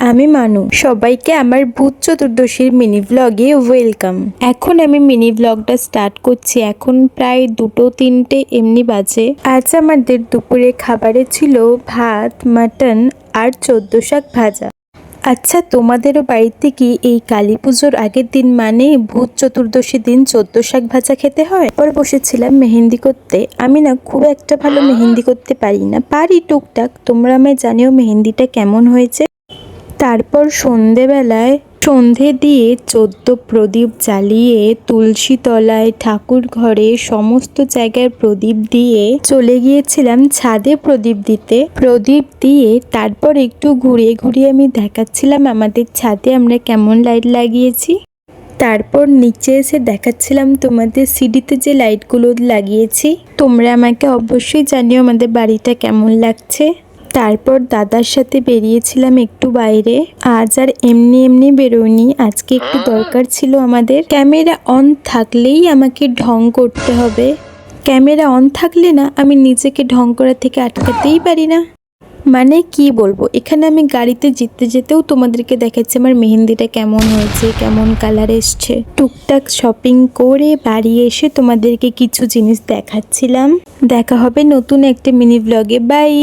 আমি মানু, সবাইকে আমার ভূত চতুর্দশীর মিনি ব্লগে ওয়েলকাম। এখন আমি মিনি ব্লগটা স্টার্ট করছি। এখন প্রায় 2-3 এমনি বাজে। আজ আমাদের দুপুরে খাবারে ছিল ভাত, মাটন আর 14 শাক ভাজা। আচ্ছা, তোমাদেরও বাড়িতে কি এই কালী পুজোর আগের দিন মানে ভূত চতুর্দশীর দিন 14 শাক ভাজা খেতে হয়? পর বসেছিলাম মেহেন্দি করতে। আমি না খুব একটা ভালো মেহেন্দি করতে পারি না, পারি টুকটাক। তোমরা আমায় জানিও মেহেন্দিটা কেমন হয়েছে। তারপর সন্ধে দিয়ে 14 প্রদীপ জ্বালিয়ে তুলসী তলায়, ঠাকুর ঘরে, সমস্ত জায়গায় প্রদীপ দিয়ে চলে গিয়েছিলাম ছাদে প্রদীপ দিতে। প্রদীপ দিয়ে তারপর একটু ঘুরিয়ে ঘুরিয়ে আমি দেখাচ্ছিলাম আমাদের ছাদে আমরা কেমন লাইট লাগিয়েছি। তারপর নিচে এসে দেখাচ্ছিলাম তোমাদের সিঁড়িতে যে লাইটগুলো লাগিয়েছি। তোমরা আমাকে অবশ্যই জানিও আমাদের বাড়িটা কেমন লাগছে। তারপর দাদার সাথে বেরিয়েছিলাম একটু বাইরে। আজ আর এমনি এমনি বেরোয়নি, আজকে একটু দরকার ছিল আমাদের। ক্যামেরা অন থাকলেই আমাকে ঢং করতে হবে। ক্যামেরা অন থাকলে না আমি নিজেকে ঢং করা থেকে আটকাতেই পারি না। মানে কি বলবো, এখানে আমি গাড়িতে যেতে যেতেও তোমাদেরকে দেখাচ্ছি আমার মেহেন্দিটা কেমন হয়েছে, কেমন কালার এসছে। টুকটাক শপিং করে বাড়ি এসে তোমাদেরকে কিছু জিনিস দেখাচ্ছিলাম। দেখা হবে নতুন একটা মিনি ব্লগে। বাই।